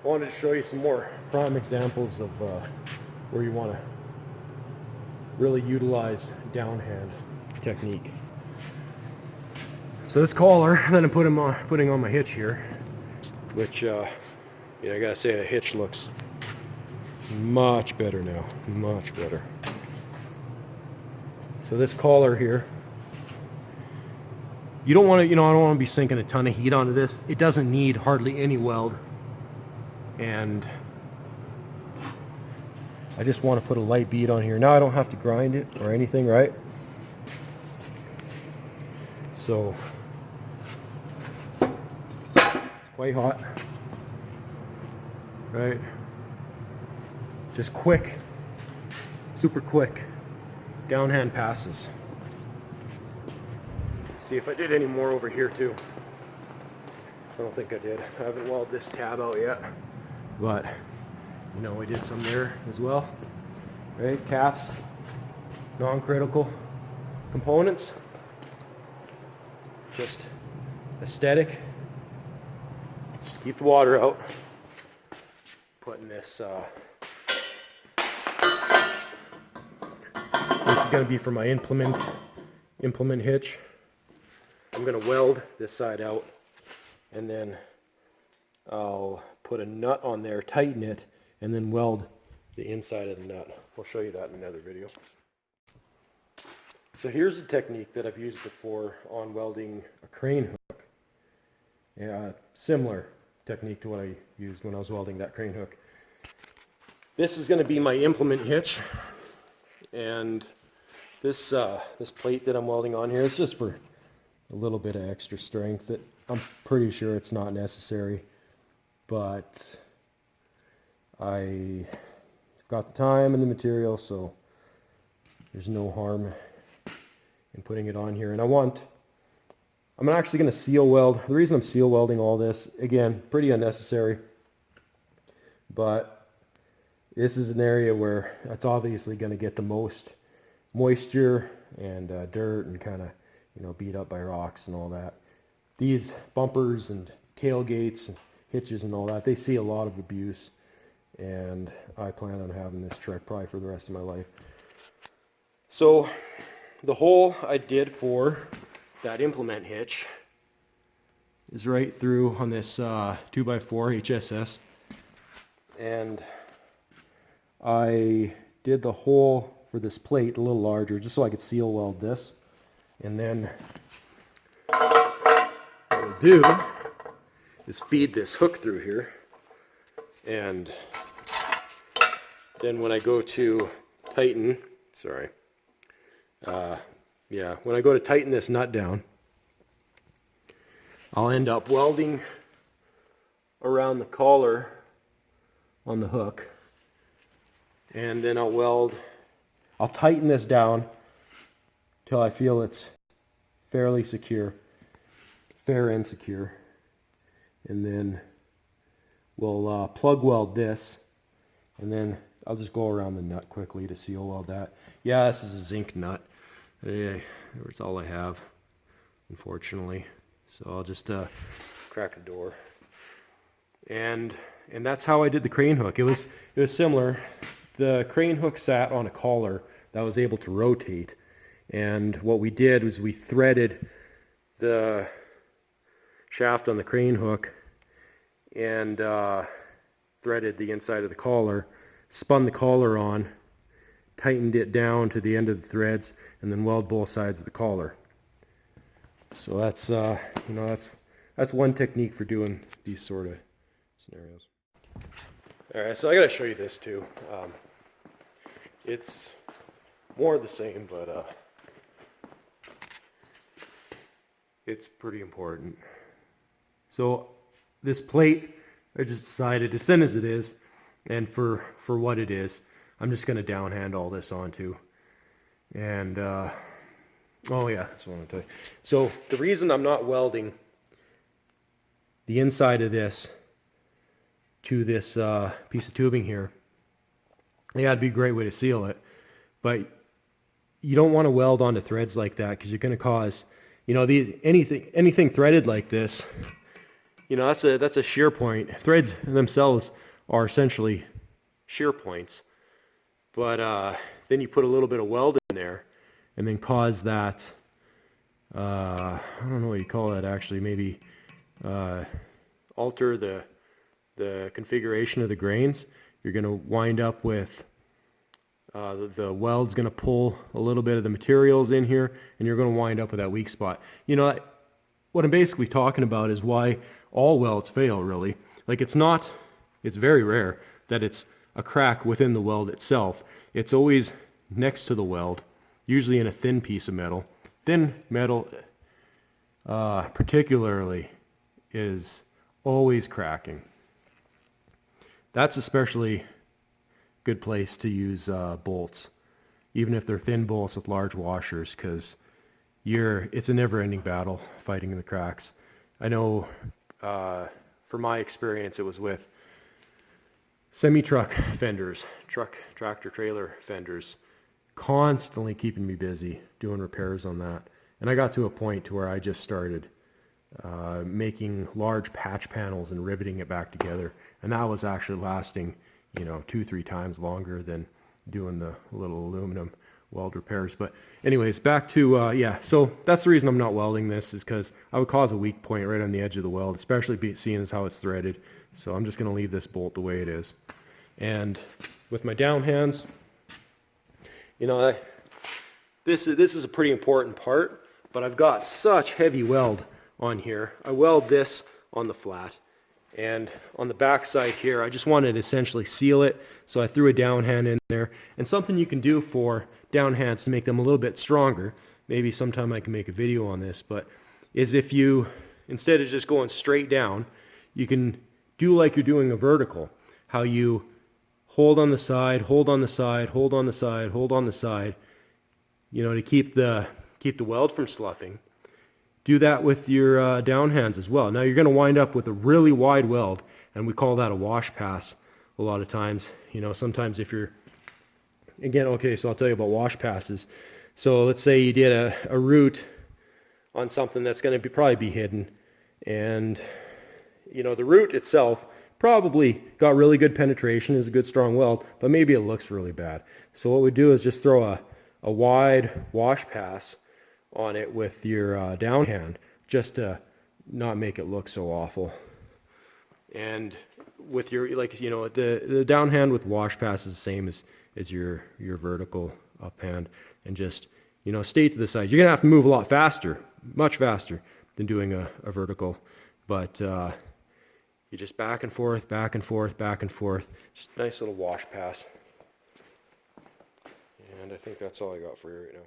I wanted to show you some more prime examples of where you want to really utilize downhand technique. So this collar that I'm putting on my hitch here, which yeah, I gotta say the hitch looks much better now, much better. So this collar here, you don't want to, I don't want to be sinking a ton of heat onto this. It doesn't need hardly any weld, and I just want to put a light bead on here. Now I don't have to grind it or anything, right? So it's quite hot, right? Just quick, super quick downhand passes. Let's see if I did any more over here too. I don't think I did. I haven't welded this tab out yet, but we did some there as well, right? Caps, non-critical components, just aesthetic. Just keep the water out. Putting this this is going to be for my implement hitch. I'm going to weld this side out, and then I'll put a nut on there, tighten it, and then weld the inside of the nut. I'll show you that in another video. So here's a technique that I've used before on welding a crane hook. Yeah, similar technique to what I used when I was welding that crane hook. This is going to be my implement hitch, and this plate that I'm welding on here is just for a little bit of extra strength. That I'm pretty sure it's not necessary, but I got the time and the material, so there's no harm in putting it on here. And I'm actually going to seal weld. The reason I'm seal welding all this, again, pretty unnecessary, but this is an area where it's obviously going to get the most moisture and dirt and kind of beat up by rocks and all that. These bumpers and tailgates and hitches and all that, they see a lot of abuse, and I plan on having this truck probably for the rest of my life. So the hole I did for that implement hitch is right through on this 2x4 HSS, and I did the hole for this plate a little larger just so I could seal weld this. And then what I'll do is feed this hook through here, and then when I go to tighten, when I go to tighten this nut down, I'll end up welding around the collar on the hook, and then I'll tighten this down till I feel it's fairly secure, fair and secure, and then we'll plug weld this, and then I'll just go around the nut quickly to seal weld that. Yeah, this is a zinc nut. That's all I have, unfortunately. So I'll just crack the door, and that's how I did the crane hook. It was similar. The crane hook sat on a collar that was able to rotate, and what we did was we threaded the shaft on the crane hook and threaded the inside of the collar, spun the collar on, tightened it down to the end of the threads, and then weld both sides of the collar. So that's that's one technique for doing these sort of scenarios. All right, so I got to show you this too. It's more of the same, but it's pretty important. So this plate, I just decided, as thin as it is, and for what it is, I'm just going to downhand all this onto. And oh yeah, that's what I'm going to tell you. So the reason I'm not welding the inside of this to this piece of tubing here, yeah, it'd be a great way to seal it, but you don't want to weld onto threads like that, because you're going to cause, anything threaded like this, you know, that's a shear point. Threads themselves are essentially shear points, but then you put a little bit of weld in there, and then cause that. I don't know what you call that actually. Maybe alter the configuration of the grains. You're going to wind up with the weld's going to pull a little bit of the materials in here, and you're going to wind up with that weak spot. You know, what I'm basically talking about is why all welds fail, really. Like, it's very rare that it's a crack within the weld itself. It's always next to the weld, usually in a thin piece of metal. Thin metal, particularly, is always cracking. That's especially good place to use bolts, even if they're thin bolts with large washers, because it's a never-ending battle fighting the cracks. I know from my experience, it was with semi-truck fenders, tractor trailer fenders, constantly keeping me busy doing repairs on that. And I got to a point to where I just started making large patch panels and riveting it back together, and that was actually lasting, you know, 2-3 times longer than doing the little aluminum weld repairs. But anyways, back to yeah, so that's the reason I'm not welding this, is because I would cause a weak point right on the edge of the weld, especially seeing as how it's threaded. So I'm just going to leave this bolt the way it is. And with my downhands, you know, this is a pretty important part, but I've got such heavy weld on here. I weld this on the flat, and on the back side here, I just wanted to essentially seal it, so I threw a downhand in there. And something you can do for downhands to make them a little bit stronger, maybe sometime I can make a video on this, but is if you, instead of just going straight down, you can do like you're doing a vertical, how you hold on the side, hold on the side, hold on the side, hold on the side, you know, to keep the weld from sloughing. Do that with your downhands as well. Now you're going to wind up with a really wide weld, and we call that a wash pass a lot of times. You know, sometimes if you're, again, okay, so I'll tell you about wash passes. So let's say you did a root on something that's going to probably be hidden, and you know, the root itself probably got really good penetration, is a good strong weld, but maybe it looks really bad. So what we do is just throw a wide wash pass on it with your downhand, just to not make it look so awful. And with your, like, you know, the downhand with wash pass is the same as your vertical uphand, and just, you know, stay to the side. You're gonna have to move a lot faster, much faster than doing a vertical, but you just back and forth, back and forth, back and forth. Just a nice little wash pass. And I think that's all I got for you right now.